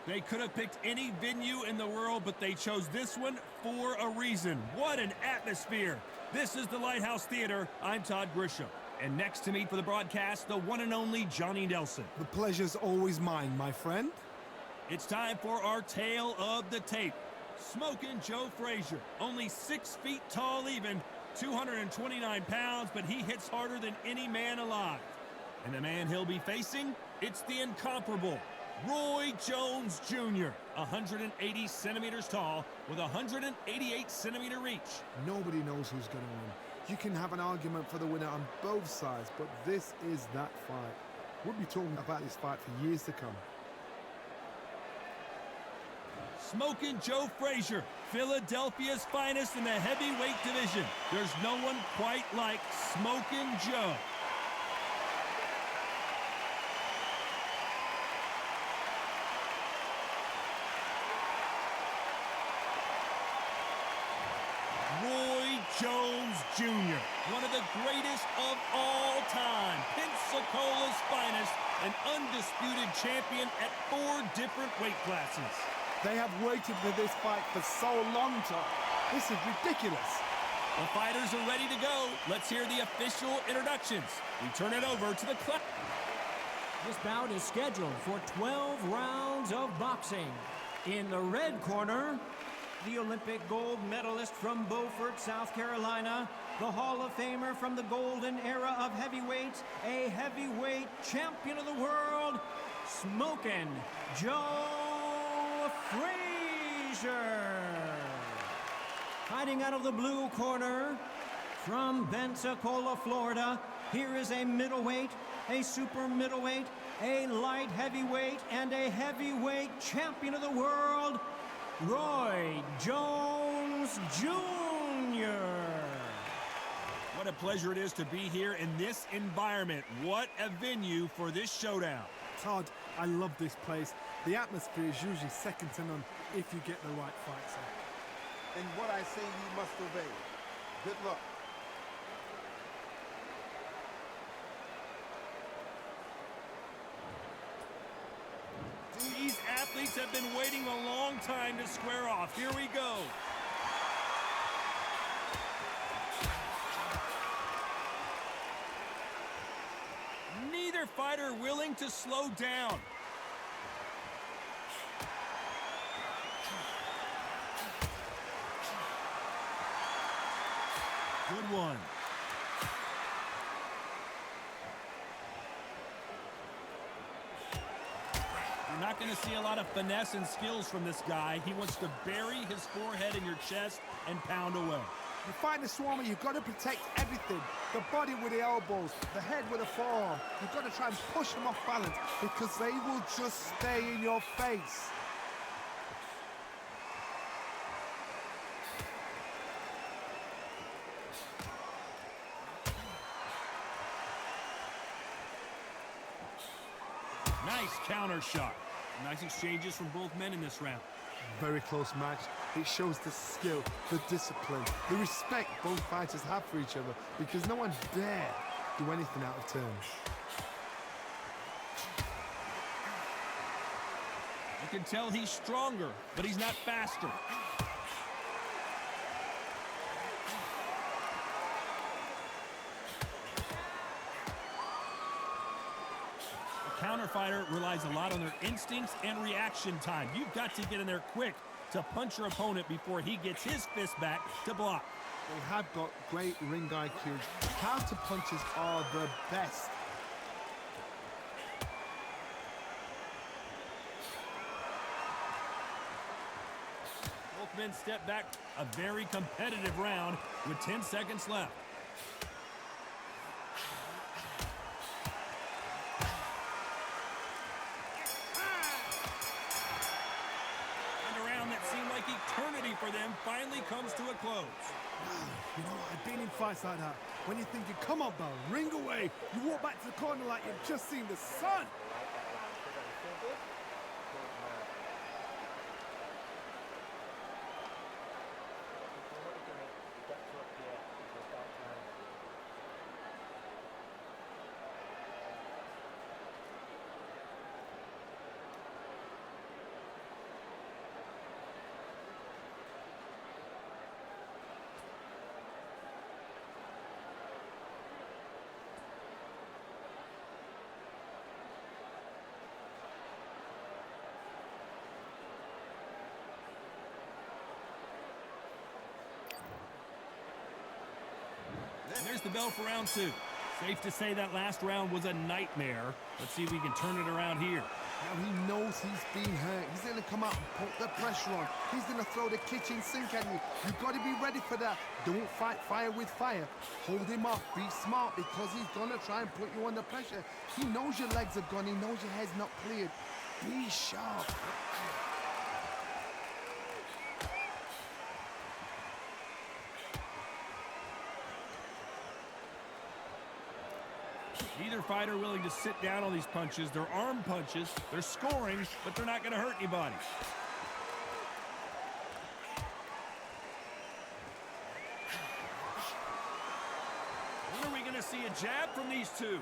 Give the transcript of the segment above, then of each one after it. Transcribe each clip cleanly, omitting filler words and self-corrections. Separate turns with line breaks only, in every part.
They could have picked any venue in the world, but they chose this one for a reason. What an atmosphere. This is the Lighthouse Theater. I'm Todd Grisham. And next to me for the broadcast, the one and only Johnny Nelson.
The pleasure's always mine, my friend.
It's time for our tale of the tape. Smokin' Joe Frazier, only 6 feet tall even, 229 pounds, but he hits harder than any man alive. And the man he'll be facing, it's the incomparable Roy Jones Jr., 180 centimeters tall with 188 centimeter reach.
Nobody knows who's going to win. You can have an argument for the winner on both sides, but this is that fight. We'll be talking about this fight for years to come.
Smokin' Joe Frazier, Philadelphia's finest in the heavyweight division. There's no one quite like Smokin' Joe. Roy Jones Jr., one of the greatest of all time, Pensacola's finest, an undisputed champion at 4 different weight classes.
They have waited for this fight for so long, Tom. This is ridiculous.
The fighters are ready to go. Let's hear the official introductions. We turn it over to the club.
This bout is scheduled for 12 rounds of boxing. In the red corner, the Olympic gold medalist from Beaufort, South Carolina, the Hall of Famer from the golden era of heavyweights, a heavyweight champion of the world, Smokin' Joe Frazier. Fighting out of the blue corner, from Pensacola, Florida, here is a middleweight, a super middleweight, a light heavyweight, and a heavyweight champion of the world, Roy Jones Jr.
What a pleasure it is to be here in this environment. What a venue for this showdown.
Todd, I love this place. The atmosphere is usually second to none if you get the right fighter.
And what I say you must obey. Good luck.
These athletes have been waiting a long time to square off. Here we go. Neither fighter willing to slow down. Good one. You're not going to see a lot of finesse and skills from this guy. He wants to bury his forehead in your chest and pound away.
You find the Swarmer, you've got to protect everything. The body with the elbows, the head with the forearm. You've got to try and push them off balance because they will just stay in your face.
Nice counter shot. Nice exchanges from both men in this round.
Very close match. It shows the skill, the discipline, the respect both fighters have for each other because no one dare do anything out of turn.
You can tell he's stronger, but he's not faster. The counterfighter relies a lot on their instincts and reaction time. You've got to get in there quick to punch your opponent before he gets his fist back to block.
They have got great ring IQ. Counter punches are the best.
Both men step back. A very competitive round with 10 seconds left. Eternity for them finally comes to a close.
You know, I've been in fights like that. When you're thinking, come on, Bell, ring away. You walk back to the corner like you've just seen the sun.
And there's the bell for round 2. Safe to say that last round was a nightmare. Let's see if we can turn it around here.
Now he knows he's been hurt. He's going to come out and put the pressure on. He's going to throw the kitchen sink at you. You've got to be ready for that. Don't fight fire with fire. Hold him off. Be smart because he's going to try and put you under pressure. He knows your legs are gone. He knows your head's not cleared. Be sharp.
Neither fighter willing to sit down on these punches. They're arm punches. They're scoring, but they're not going to hurt anybody. When are we going to see a jab from these two?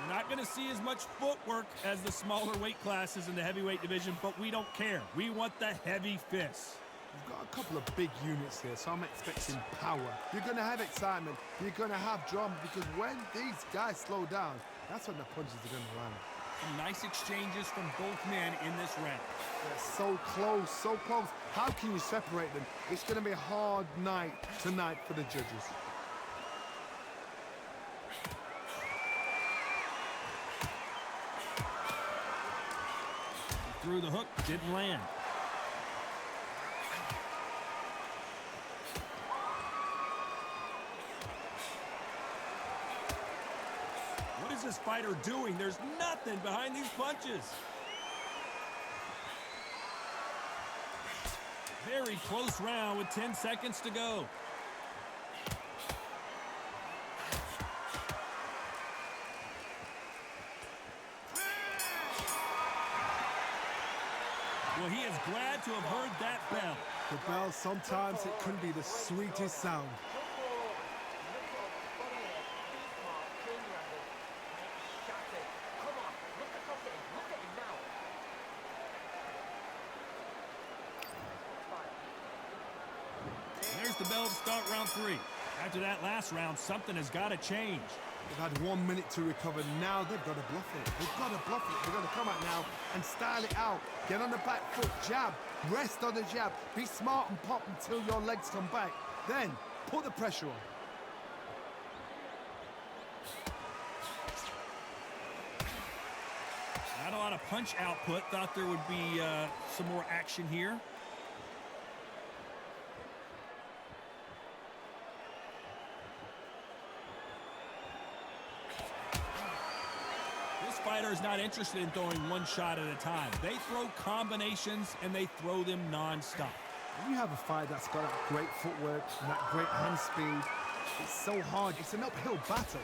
We're not going to see as much footwork as the smaller weight classes in the heavyweight division, but we don't care. We want the heavy fists.
You've got a couple of big units here, so I'm expecting power. You're going to have excitement. You're going to have drama, because when these guys slow down, that's when the punches are going to land.
Some nice exchanges from both men in this round.
They're so close, so close. How can you separate them? It's going to be a hard night tonight for the judges.
Through the hook, didn't land. What is this fighter doing? There's nothing behind these punches. Very close round with 10 seconds to go. Well, he is glad to have heard that bell.
The bell, sometimes it can be the sweetest sound.
There's the bell to start round 3. After that last round, something has got to change.
They've had 1 minute to recover. Now they've got to bluff it. They've got to bluff it. They've got to come out now and style it out. Get on the back foot, jab, rest on the jab. Be smart and pop until your legs come back. Then put the pressure on.
Not a lot of punch output. Thought there would be some more action here. This fighter is not interested in throwing one shot at a time. They throw combinations and they throw them non-stop.
When you have a fight that's got that great footwork and that great hand speed, it's so hard. It's an uphill battle.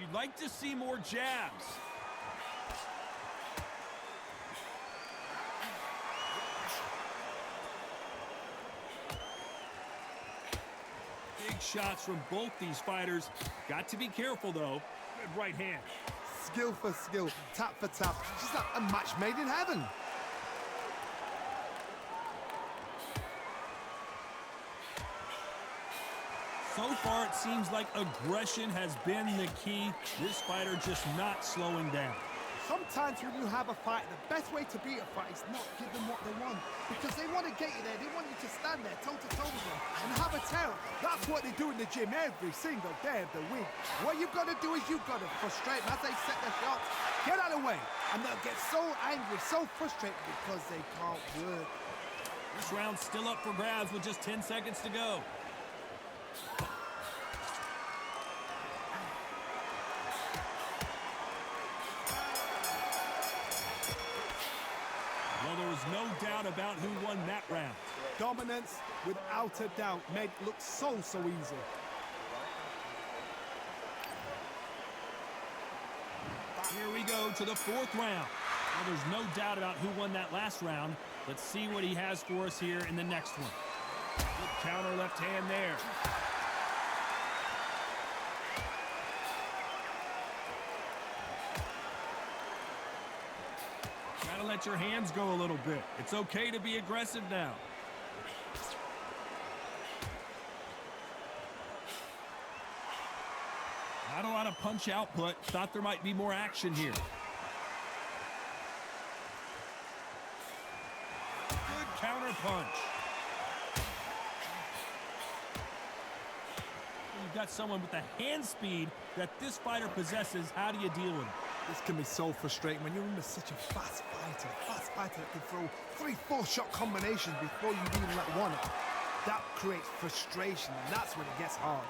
You'd like to see more jabs. Big shots from both these fighters. Got to be careful, though. Good right hand.
Skill for skill, tap for tap. Just like a match made in heaven.
So far, it seems like aggression has been the key. This fighter just not slowing down.
Sometimes when you have a fight, the best way to beat a fight is not give them what they want. Because they want to get you there. They want you to stand there toe-to-toe with them and have a tail. That's what they do in the gym every single day of the week. What you've got to do is you've got to frustrate them as they set their shots. Get out of the way. And they'll get so angry, so frustrated because they can't work.
This round's still up for grabs with just 10 seconds to go. Well, there was no doubt about who won that round.
Dominance, without a doubt, made it look so easy.
Here we go to the 4th round. Well, there's no doubt about who won that last round. Let's see what he has for us here in the next one. Good counter left hand there. Gotta let your hands go a little bit. It's okay to be aggressive now. Not a lot of punch output. Thought there might be more action here. Good counter punch. You've got someone with the hand speed that this fighter possesses. How do you deal with it?
This can be so frustrating when you're under such a fast fighter that can throw 3-4 shot combinations before you even let one out. That creates frustration, and that's when it gets hard.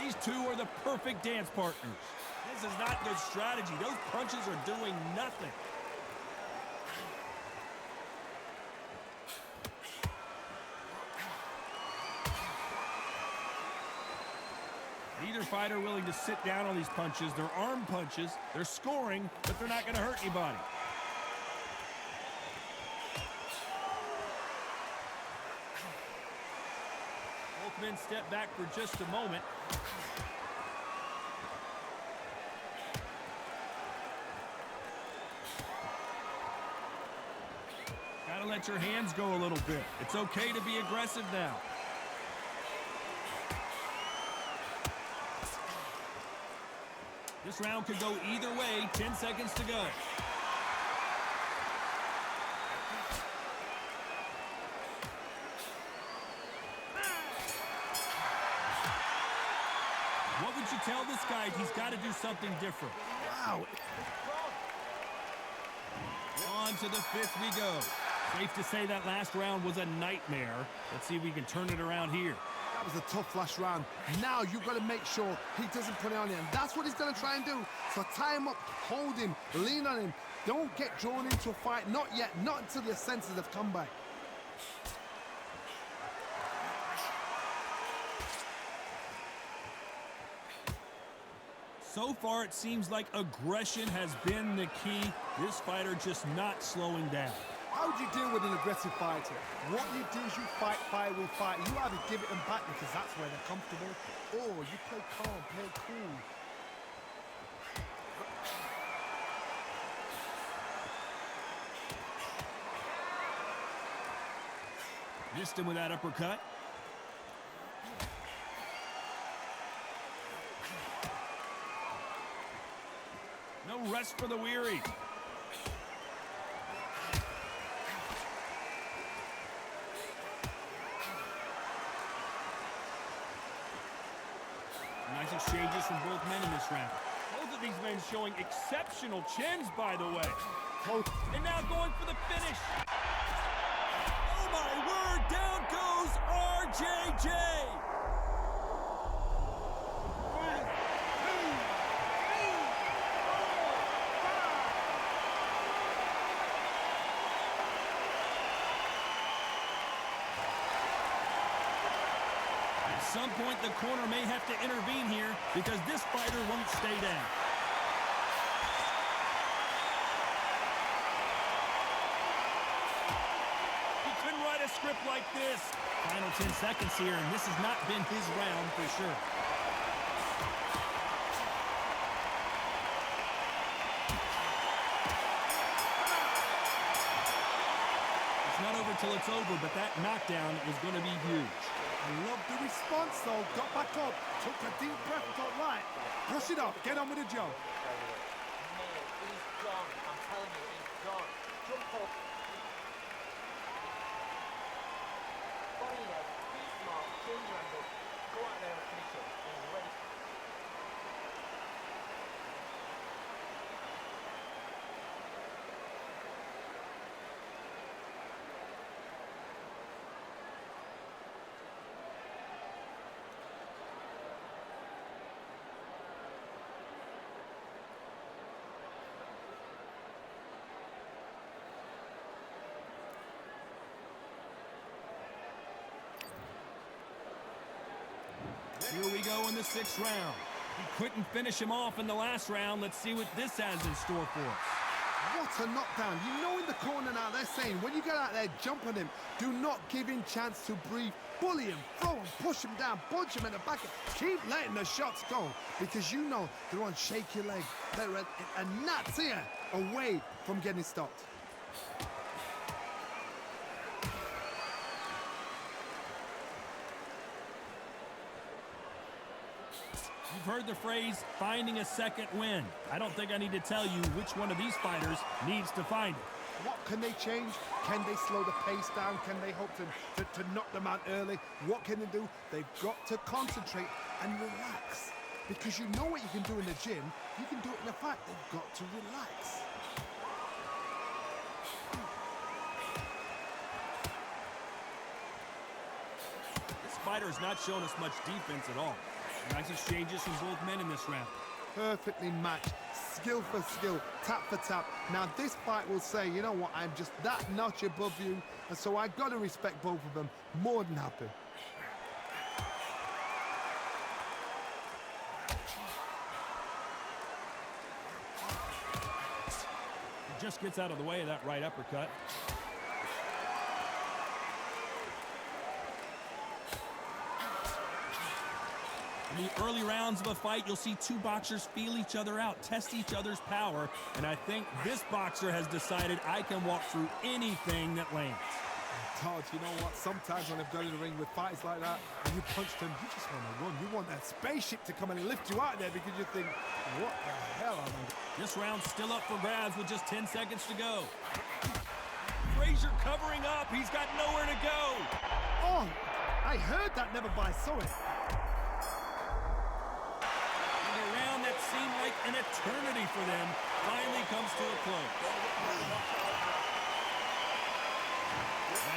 These two are the perfect dance partners. This is not good strategy. Those punches are doing nothing. Neither fighter willing to sit down on these punches. They're arm punches. They're scoring, but they're not going to hurt anybody. Both men step back for just a moment. Gotta let your hands go a little bit. It's okay to be aggressive now. This round could go either way. 10 seconds to go. What would you tell this guy? He's got to do something different.
Wow.
On to the fifth we go. Safe to say that last round was a nightmare. Let's see if we can turn it around here.
That was a tough last round. Now you've got to make sure he doesn't put it on him. That's what he's going to try and do. So tie him up, hold him, lean on him. Don't get drawn into a fight. Not yet. Not until your senses have come back.
So far, it seems like aggression has been the key. This fighter just not slowing down.
How do you deal with an aggressive fighter? What you do is you fight fire with fight. You either give it them back because that's where they're comfortable, or you play calm, play cool.
Missed him with that uppercut. No rest for the weary. Nice exchanges from both men in this round. Both of these men showing exceptional chins, by the way. And now going for the finish. Oh my word, down goes RJJ. At some point, the corner may have to intervene here because this fighter won't stay down. He couldn't write a script like this. Final 10 seconds here, and this has not been his round for sure. It's not over till it's over, but that knockdown is going to be huge.
I love the response, though. Got back up, took a deep breath, thought, right, brush it off, get on with the job.
He's gone. I'm telling you, he's gone. Jump up. Body head, be smart, change your angle, go out there and finish it. He's ready.
Here we go in the sixth round. He couldn't finish him off in the last round. Let's see what this has in store for us.
What a knockdown. You know in the corner now, they're saying, when you get out there, jump on him. Do not give him chance to breathe. Bully him, throw him, push him down, punch him in the back. Keep letting the shots go because you know they're on shaky leg. They're a gnat's here away from getting stopped.
You've heard the phrase, finding a second wind. I don't think I need to tell you which one of these fighters needs to find it.
What can they change? Can they slow the pace down? Can they hope to knock them out early? What can they do? They've got to concentrate and relax. Because you know what you can do in the gym, you can do it in a fight. They've got to relax.
This fighter has not shown us much defense at all. Nice exchanges from both men in this round.
Perfectly matched, skill for skill, tap for tap. Now this fight will say, you know what, I'm just that notch above you, and so I've got to respect both of them. More than happy.
He just gets out of the way of that right uppercut. In the early rounds of a fight, you'll see two boxers feel each other out, test each other's power, and I think this boxer has decided I can walk through anything that lands.
Todd, you know what? Sometimes when I've gone in the ring with fighters like that, and you punched him, you just want to run. You want that spaceship to come and lift you out there because you think, what the hell am I doing?
This round's still up for grabs with just 10 seconds to go. Frazier covering up. He's got nowhere to go.
Oh, I heard that, never by saw it.
And a round that seemed like an eternity for them finally comes to a close.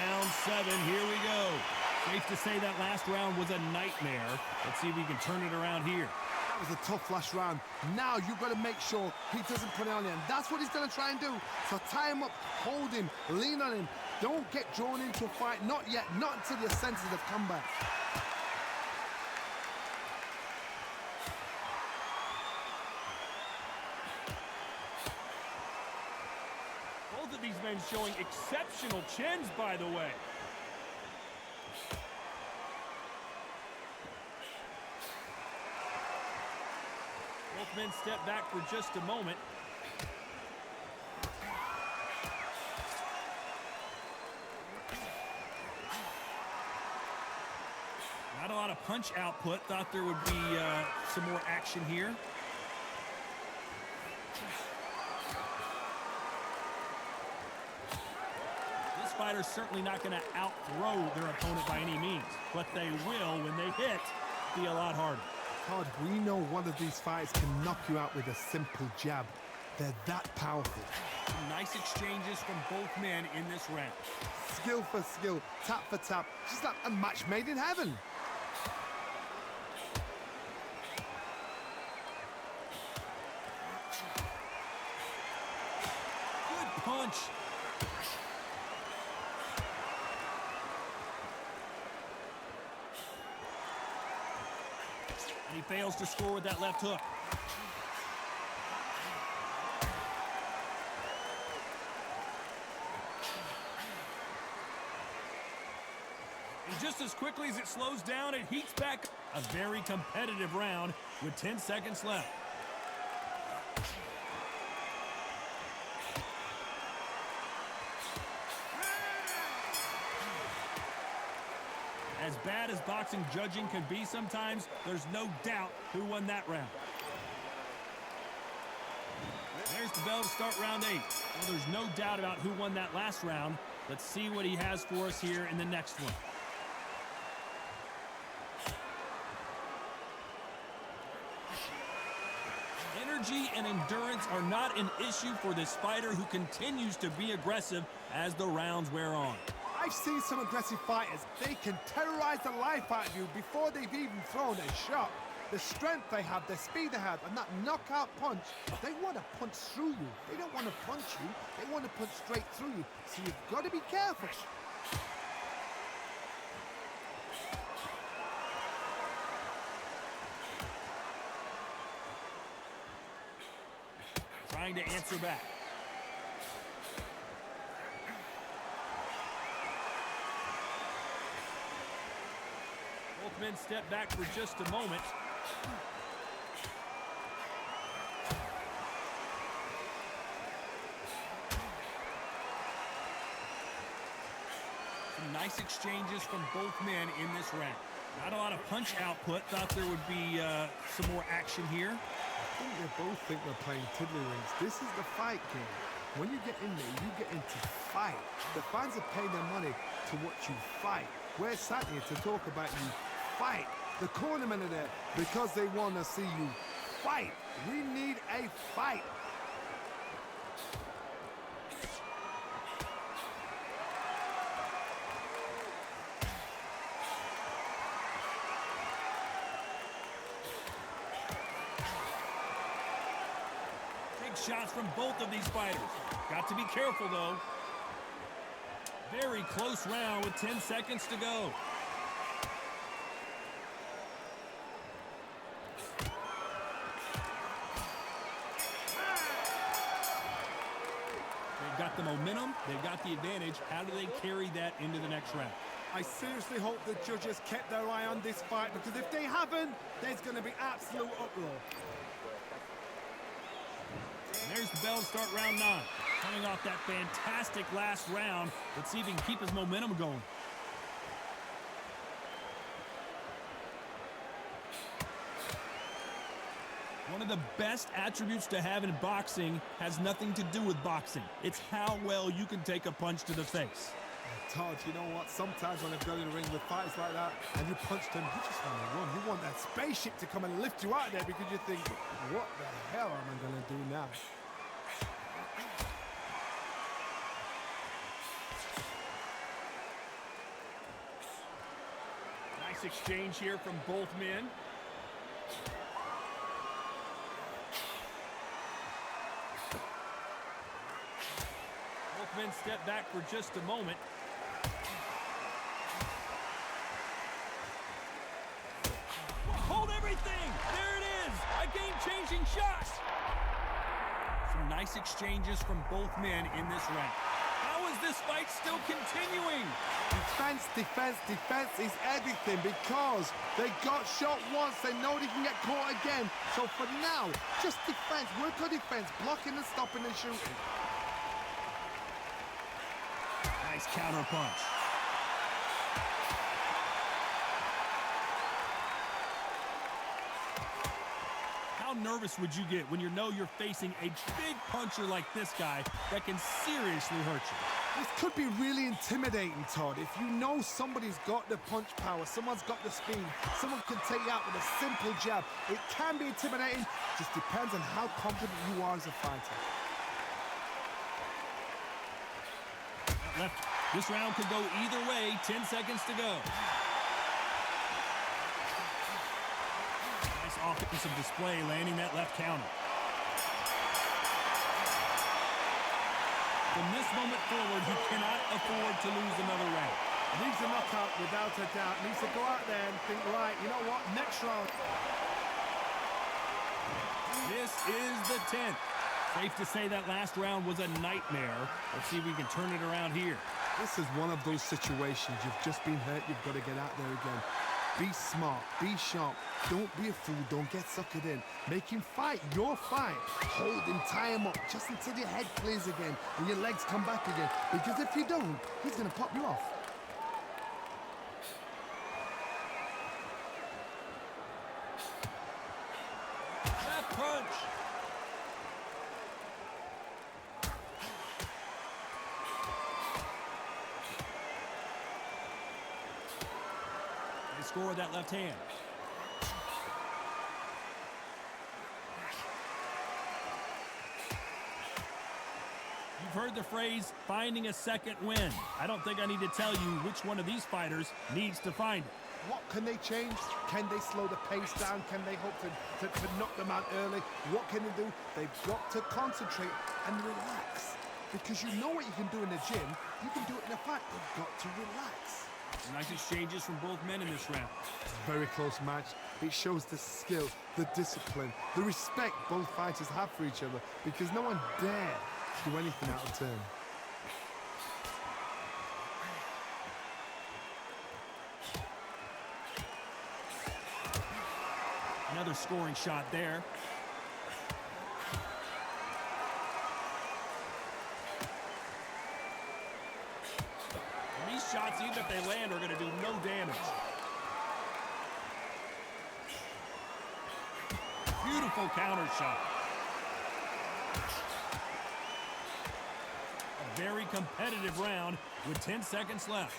Round 7, here we go. Safe to say that last round was a nightmare. Let's see if we can turn it around here.
That was a tough last round. Now you've got to make sure he doesn't put it on him. That's what he's going to try and do. So tie him up, hold him, lean on him. Don't get drawn into a fight. Not yet. Not until your senses have come back.
Both of these men showing exceptional chins, by the way. Both men step back for just a moment. Not a lot of punch output. Thought there would be some more action here. This fighter's certainly not going to outthrow their opponent by any means, but they will, when they hit, be a lot harder.
Todd, we know one of these fights can knock you out with a simple jab. They're that powerful.
Some nice exchanges from both men in this round.
Skill for skill, tap for tap. Just like a match made in heaven.
Good punch. And he fails to score with that left hook. And just as quickly as it slows down, it heats back. A very competitive round with 10 seconds left. As bad as boxing judging can be sometimes, there's no doubt who won that round. There's the bell to start round 8. Well, there's no doubt about who won that last round. Let's see what he has for us here in the next one. Energy and endurance are not an issue for this fighter who continues to be aggressive as the rounds wear on.
I've seen some aggressive fighters. They can terrorize the life out of you before they've even thrown a shot. The strength they have, the speed they have, and that knockout punch, they want to punch through you. They don't want to punch you. They want to punch straight through you. So you've got to be careful.
Trying to answer back. Both men step back for just a moment. Some nice exchanges from both men in this round. Not a lot of punch output. Thought there would be some more action here.
I think they both think they're playing tiddlywinks. This is the fight game. When you get in there, you get into fight. The fans are paying their money to watch you fight. We're sat here to talk about you fight. The cornermen are there because they want to see you fight. We need a fight.
Shots from both of these fighters. Got to be careful, though. Very close round with 10 seconds to go. They've got the momentum. They've got the advantage. How do they carry that into the next round?
I seriously hope the judges kept their eye on this fight, because if they haven't, there's going to be absolute uproar.
There's the bell to start round 9. Coming off that fantastic last round. Let's see if he can keep his momentum going. One of the best attributes to have in boxing has nothing to do with boxing. It's how well you can take a punch to the face.
Todd, you know what? Sometimes when I go in the ring with fights like that and you punch them, you just want to run. You want that spaceship to come and lift you out there, because you think, what the hell am I going to do now?
Nice exchange here from both men. Both men step back for just a moment. Hold everything! There it is! A game-changing shot! Some nice exchanges from both men in this round. How is this fight still continuing?
Defense, defense, defense is everything, because they got shot once. They know they can get caught again. So for now, just defense. Work on defense. Blocking and stopping and shooting.
Nice counter punch. How nervous would you get when you know you're facing a big puncher like this guy that can seriously hurt you?
This could be really intimidating, Todd. If you know somebody's got the punch power, someone's got the speed, someone can take you out with a simple jab, it can be intimidating. Just depends on how confident you are as a fighter.
Left. This round could go either way. 10 seconds to go. Nice offensive display, landing that left counter. From this moment forward, he cannot afford to lose another round.
Needs a knockout without a doubt. Needs to go out there and think, right, you know what, next round.
This is the 10th. Safe to say that last round was a nightmare. Let's see if we can turn it around here.
This is one of those situations. You've just been hurt. You've got to get out there again. Be smart. Be sharp. Don't be a fool. Don't get suckered in. Make him fight your fight. Hold him, tie him up, just until your head clears again and your legs come back again. Because if you don't, he's going to pop you off.
That punch. They score with that left hand. You've heard the phrase, finding a second win. I don't think I need to tell you which one of these fighters needs to find it.
What can they change? Can they slow the pace down? Can they hope to knock them out early? What can they do? They've got to concentrate and relax. Because you know what you can do in the gym, you can do it in a fight. They've got to relax.
Nice exchanges from both men in this round.
It's a very close match. It shows the skill, the discipline, the respect both fighters have for each other, because no one dare do anything out of turn.
Another scoring shot there. And these shots, even if they land, are going to do no damage. Beautiful counter shot. A very competitive round with 10 seconds left.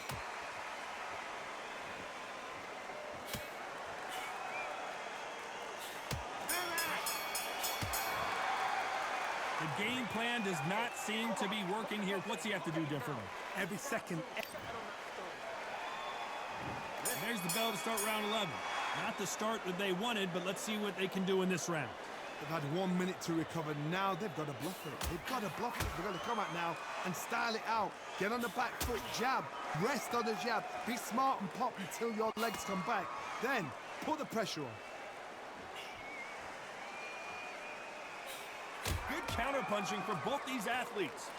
The game plan does not seem to be working here. What's he have to do differently?
Every second.
There's the bell to start round 11. Not the start that they wanted, but let's see what they can do in this round.
They've had 1 minute to recover. Now they've got to bluff it. They've got to bluff it. They've got to come out now and style it out. Get on the back foot, jab. Rest on the jab. Be smart and pop until your legs come back. Then put the pressure on.
Good counter-punching for both these athletes.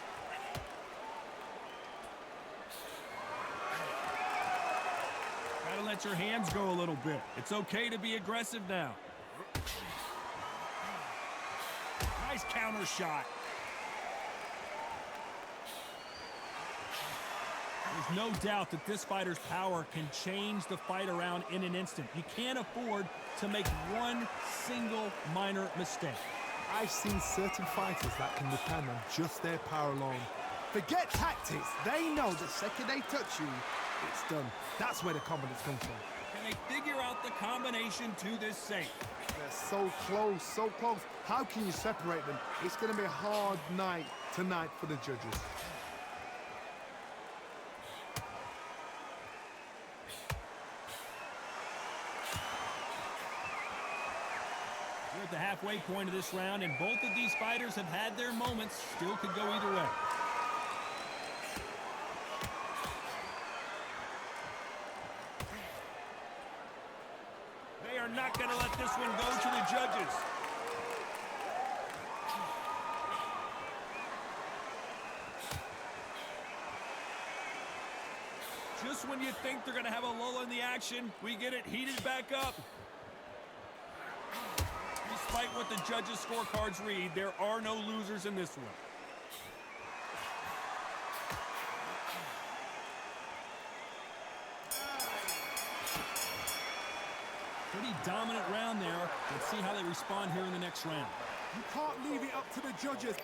Gotta let your hands go a little bit. It's okay to be aggressive now. Nice counter shot. There's no doubt that this fighter's power can change the fight around in an instant. You can't afford to make one single minor mistake.
I've seen certain fighters that can depend on just their power alone. Forget tactics. They know the second they touch you, it's done. That's where the confidence comes from.
Can they figure out the combination to this safe?
They're so close, so close. How can you separate them? It's going to be a hard night tonight for the judges.
We're at the halfway point of this round, and both of these fighters have had their moments. Still could go either way. They are not going to let this one go to the judges. Just when you think they're going to have a lull in the action, we get it heated back up. Despite what the judges' scorecards read, there are no losers in this one. Pretty dominant round there. Let's see how they respond here in the next round.
You can't leave it up to the judges.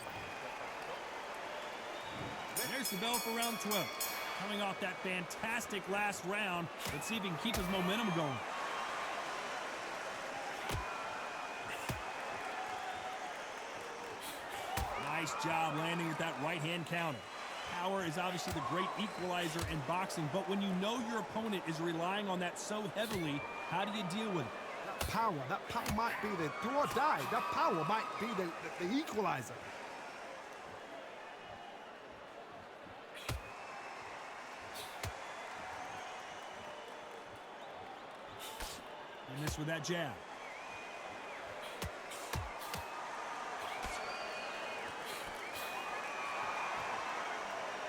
There's the bell for round 12. Coming off that fantastic last round, let's see if he can keep his momentum going. Nice job landing with that right-hand counter. Power is obviously the great equalizer in boxing, but when you know your opponent is relying on that so heavily, how do you deal with it?
That power might be the do or die. That power might be the equalizer.
And this with that jab.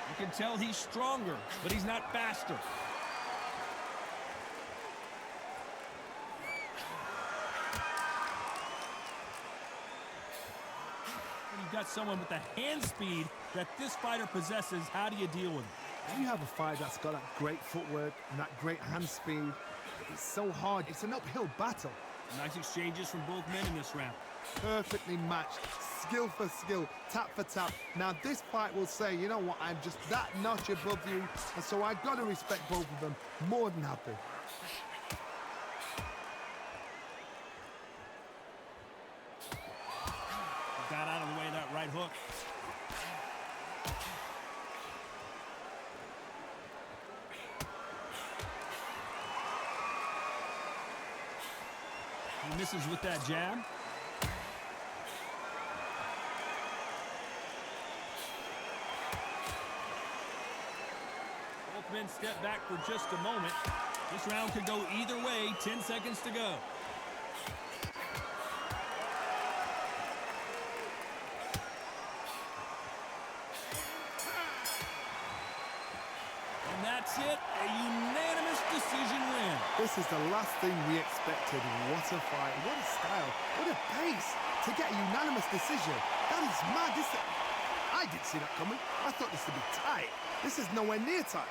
You can tell he's stronger, but he's not faster. When you've got someone with the hand speed that this fighter possesses, how do you deal with it?
When you have a fight that's got that great footwork and that great hand speed, it's so hard. It's an uphill battle.
Nice exchanges from both men in this round.
Perfectly matched, skill for skill, tap for tap. Now this fight will say, you know what, I'm just that notch above you, and so I've got to respect both of them. More than happy.
Got out of the way of that right hook. He misses with that jab. Both men step back for just a moment. This round could go either way. 10 seconds to go. And that's it. A unanimous decision win.
This is the last thing we expected. What a fight, what a style, what a pace to get a unanimous decision. That is mad. I didn't see that coming. I thought this would be tight. This is nowhere near tight.